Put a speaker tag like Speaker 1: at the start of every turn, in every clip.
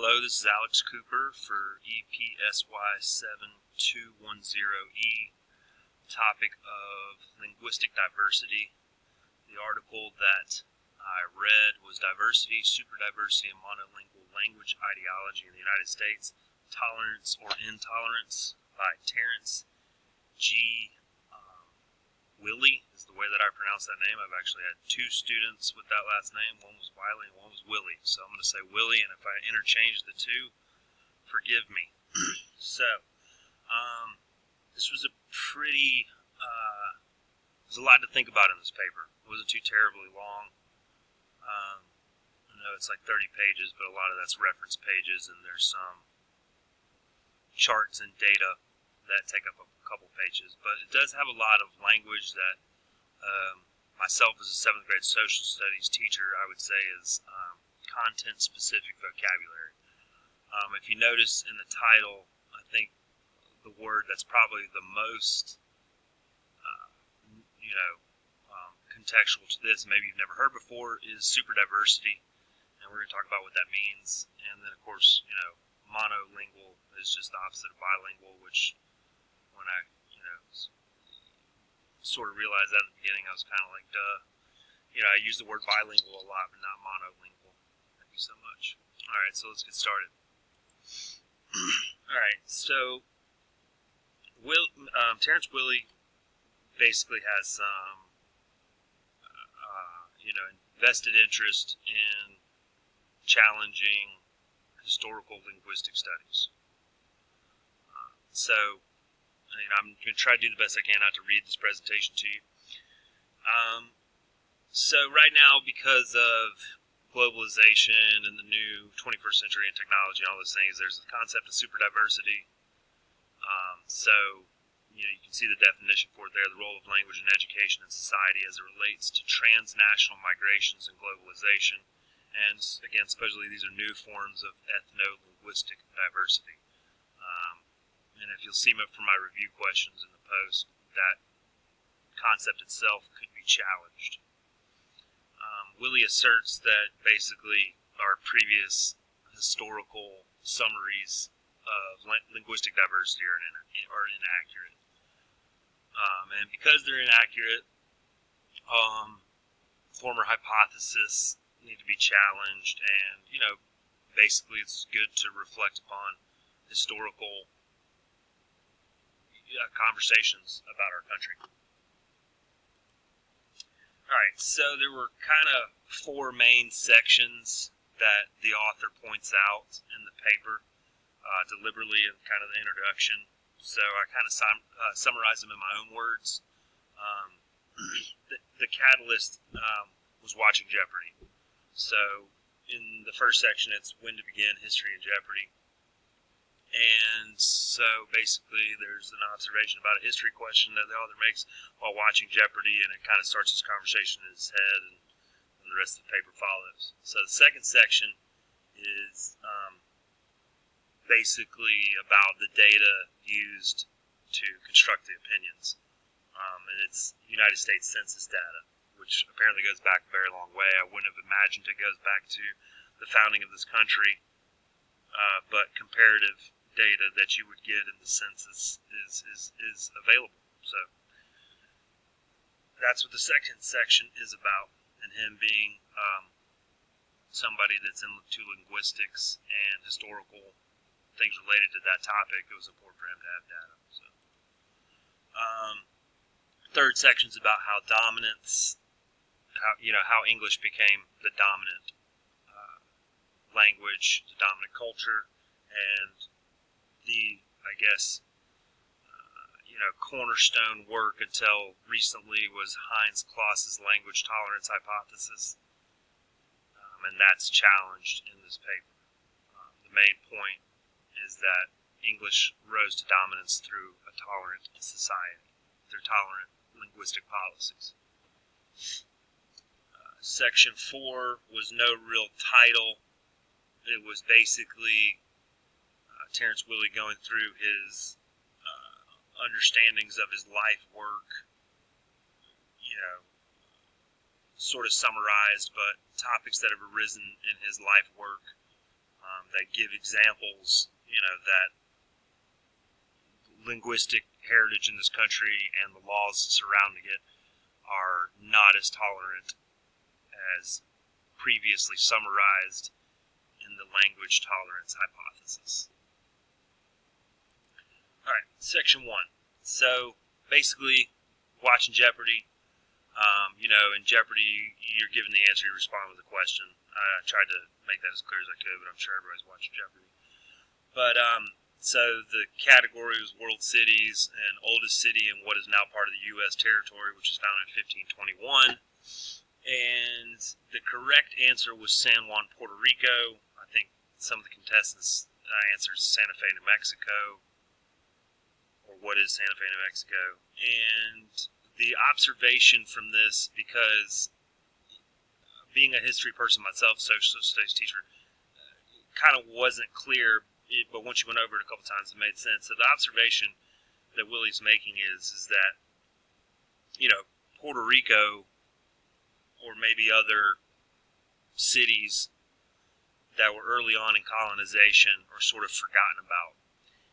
Speaker 1: Hello, this is Alex Cooper for EPSY7210E, topic of linguistic diversity. The article that I read was Diversity, Superdiversity, and Monolingual Language Ideology in the United States, Tolerance or Intolerance by Terrence G. Willie is the way that I pronounce that name. I've actually had two students with that last name. One was Wiley and one was Willie. So I'm going to say Willie, and if I interchange the two, forgive me. This was a pretty, there's a lot to think about in this paper. It wasn't too terribly long. I know it's like 30 pages, but a lot of that's reference pages, and there's some charts and data that take up a couple pages, but it does have a lot of language that myself as a 7th grade social studies teacher, I would say is content-specific vocabulary. If you notice in the title, I think the word that's probably the most contextual to this, maybe you've never heard before, is superdiversity, and we're going to talk about what that means. And then of course, monolingual is just the opposite of bilingual, which when I, sort of realized that in the beginning, I was kind of like, duh. I use the word bilingual a lot, but not monolingual. Thank you so much. All right, so let's get started. All right, so Terrence Willie basically has some, invested interest in challenging historical linguistic studies. I'm going to try to do the best I can not to read this presentation to you. So right now, because of globalization and the new 21st century and technology and all those things, there's the concept of superdiversity. You can see the definition for it there, the role of language in education and society as it relates to transnational migrations and globalization. And again, supposedly these are new forms of ethno-linguistic diversity. And if you'll see from my review questions in the post, that concept itself could be challenged. Willie asserts that basically our previous historical summaries of linguistic diversity are inaccurate. And because they're inaccurate, former hypotheses need to be challenged, and, basically it's good to reflect upon historical conversations about our country. Alright, so there were kind of 4 main sections that the author points out in the paper, deliberately in kind of the introduction. So I kind of summarize them in my own words. The catalyst was watching Jeopardy. So in the first section, it's when to begin, history and Jeopardy. And so basically there's an observation about a history question that the author makes while watching Jeopardy, and it kind of starts this conversation in his head, and the rest of the paper follows. So the second section is basically about the data used to construct the opinions. And it's United States Census data, which apparently goes back a very long way. I wouldn't have imagined it goes back to the founding of this country, but comparative data that you would get in the census is available. So that's what the second section is about, and him being somebody that's into linguistics and historical things related to that topic. It was important for him to have data. So, third section is about how dominance, how English became the dominant language, the dominant culture, and the, cornerstone work until recently was Heinz Claus's language tolerance hypothesis, and that's challenged in this paper. The main point is that English rose to dominance through a tolerant society, through tolerant linguistic policies. Section 4 was no real title. It was basically Terrence Willie going through his understandings of his life work, sort of summarized, but topics that have arisen in his life work They give examples, that linguistic heritage in this country and the laws surrounding it are not as tolerant as previously summarized in the language tolerance hypothesis. All right, section 1. So basically, watching Jeopardy. In Jeopardy, you're given the answer, you respond with a question. I tried to make that as clear as I could, but I'm sure everybody's watching Jeopardy. But, so the category was world cities and oldest city in what is now part of the U.S. territory, which was founded in 1521. And the correct answer was San Juan, Puerto Rico. I think some of the contestants answered Santa Fe, New Mexico, or what is Santa Fe, New Mexico. And the observation from this, because being a history person myself, social studies teacher, kind of wasn't clear, but once you went over it a couple times, it made sense. So the observation that Willie's making is that, Puerto Rico, or maybe other cities that were early on in colonization, are sort of forgotten about.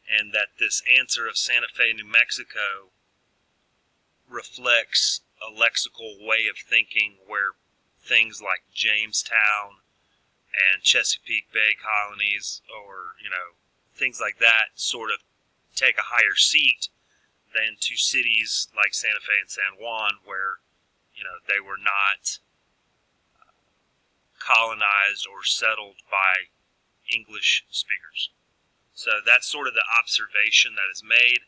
Speaker 1: And that this answer of Santa Fe, New Mexico reflects a lexical way of thinking where things like Jamestown and Chesapeake Bay colonies, or, things like that, sort of take a higher seat than to cities like Santa Fe and San Juan, where, they were not colonized or settled by English speakers. So that's sort of the observation that is made.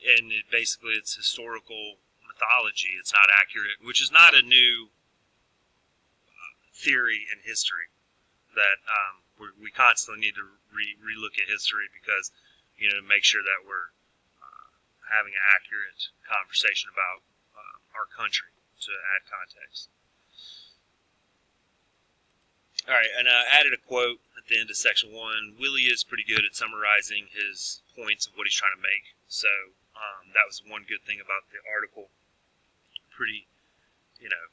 Speaker 1: And it's historical mythology. It's not accurate, which is not a new theory in history that we constantly need to relook at history, because, make sure that we're having an accurate conversation about our country, to add context. All right, and I added a quote at the end of section 1. Willie is pretty good at summarizing his points of what he's trying to make. So that was one good thing about the article. Pretty,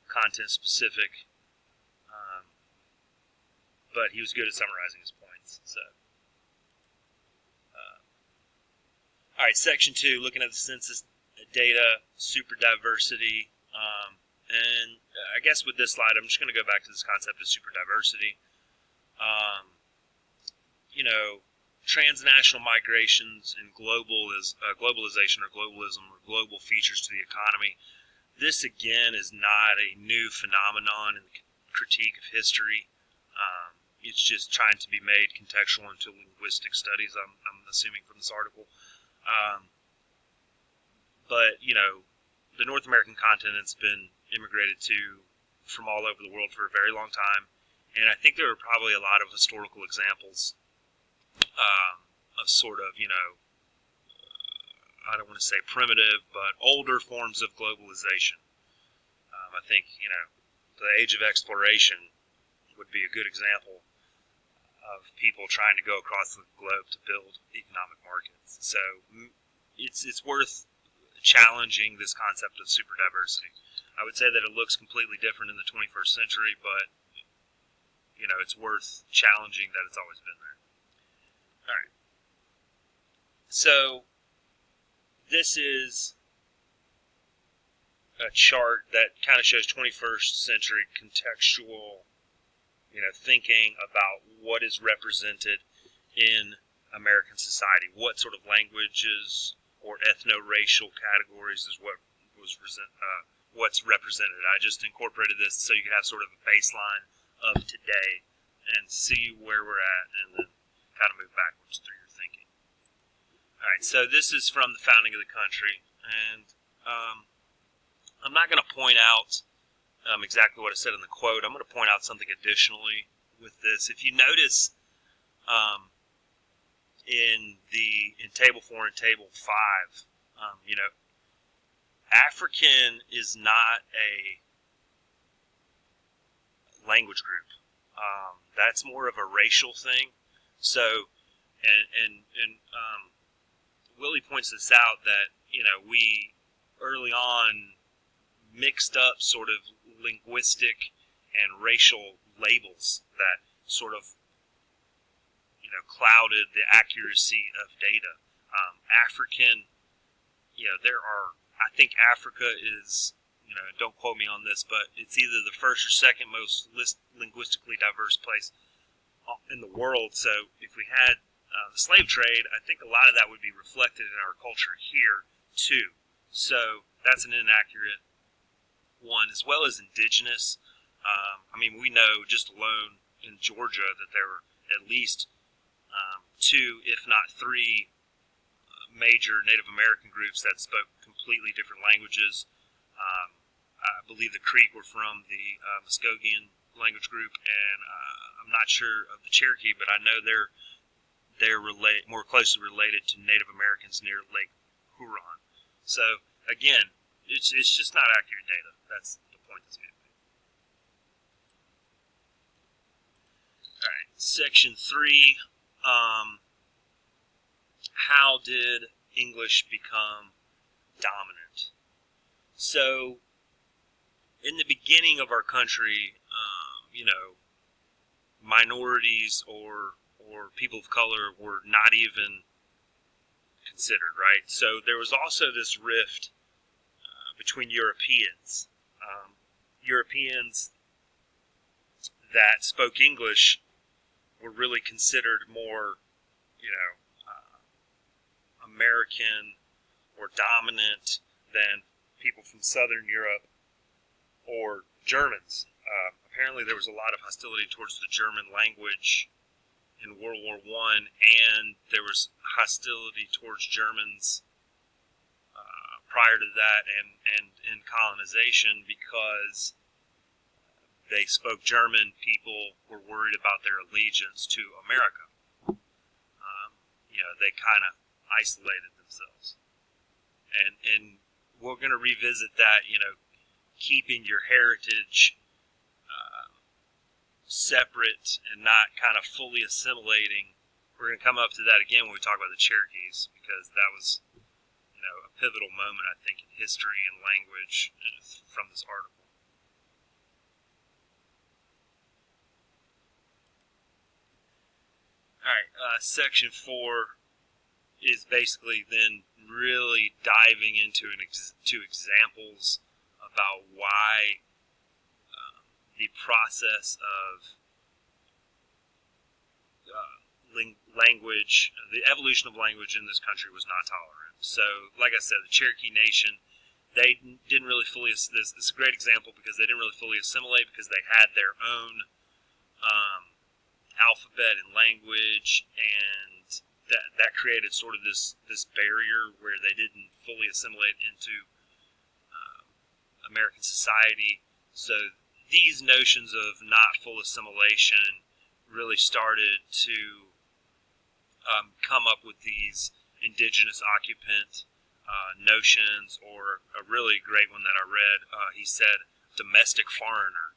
Speaker 1: content specific. But he was good at summarizing his points. So, all right, section 2, looking at the census data, super diversity. And I guess with this slide, I'm just going to go back to this concept of super diversity. Transnational migrations and globalization or globalism or global features to the economy. This, again, is not a new phenomenon in the critique of history. It's just trying to be made contextual into linguistic studies, I'm assuming from this article. But, the North American continent's been immigrated to from all over the world for a very long time. And I think there are probably a lot of historical examples of sort of, I don't want to say primitive, but older forms of globalization. I think, the age of exploration would be a good example of people trying to go across the globe to build economic markets. So it's worth challenging this concept of super diversity. I would say that it looks completely different in the 21st century, but, it's worth challenging that it's always been there. All right. So this is a chart that kind of shows 21st century contextual, thinking about what is represented in American society. What sort of languages or ethno-racial categories is what's represented. I just incorporated this so you could have sort of a baseline of today and see where we're at, and then kind of move backwards through your thinking. All right, so this is from the founding of the country, and I'm not going to point out exactly what I said in the quote. I'm going to point out something additionally with this. If you notice in Table 4 and Table 5, African is not a language group. That's more of a racial thing. So, and Willie points this out that, we early on mixed up sort of linguistic and racial labels that sort of clouded the accuracy of data. African, I think Africa is, don't quote me on this, but it's either the first or second most linguistically diverse place in the world. So if we had the slave trade, I think a lot of that would be reflected in our culture here too. So that's an inaccurate one, as well as indigenous. We know just alone in Georgia that there were at least two, if not three, major Native American groups that spoke completely different languages. I believe the Creek were from the Muskogean language group, and I'm not sure of the Cherokee, but I know they're more closely related to Native Americans near Lake Huron. So again, it's just not accurate data. That's the point that's being made. All right, section 3. How did English become dominant? So, in the beginning of our country, minorities or people of color were not even considered, right? So there was also this rift between Europeans. Europeans that spoke English were really considered more, American or dominant than people from Southern Europe or Germans. Apparently there was a lot of hostility towards the German language in World War I, and there was hostility towards Germans prior to that and in colonization because they spoke German. People were worried about their allegiance to America. They kind of isolated themselves. And we're going to revisit that, keeping your heritage separate and not kind of fully assimilating. We're going to come up to that again when we talk about the Cherokees, because that was, a pivotal moment, I think, in history and language from this article. All right, section 4 is basically then really diving into two examples about why the process of language, the evolution of language in this country was not tolerant. So, like I said, the Cherokee Nation, they didn't really fully, this is a great example because they didn't really fully assimilate because they had their own alphabet and language, and that created sort of this barrier where they didn't fully assimilate into American society. So these notions of not full assimilation really started to come up with these indigenous occupant notions, or a really great one that I read, he said domestic foreigner.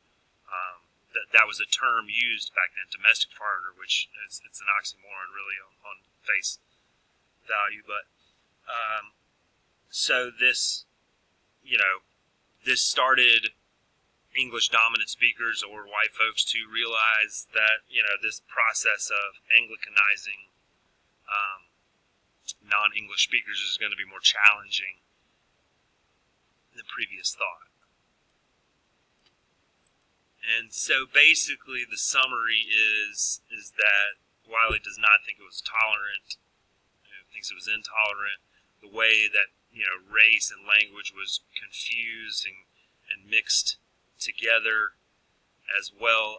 Speaker 1: That was a term used back then, domestic foreigner, which it's an oxymoron really on face value. But so this, this started English dominant speakers or white folks to realize that, this process of Anglicanizing non-English speakers is going to be more challenging than previous thought. And so basically the summary is that while he does not think it was tolerant, thinks it was intolerant, the way that race and language was confused and mixed together, as well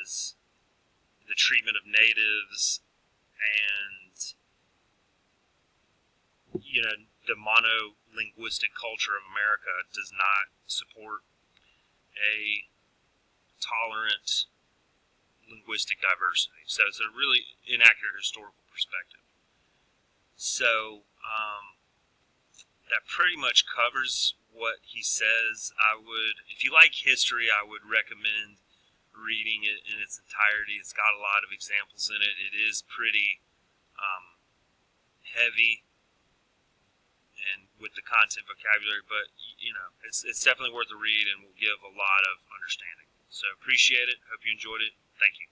Speaker 1: as the treatment of natives and the monolinguistic culture of America does not support a tolerant linguistic diversity. So it's a really inaccurate historical perspective. So that pretty much covers what he says. If you like history, I would recommend reading it in its entirety. It's got a lot of examples in it. It is pretty heavy and with the content vocabulary, but it's definitely worth a read and will give a lot of understanding. So appreciate it. Hope you enjoyed it. Thank you.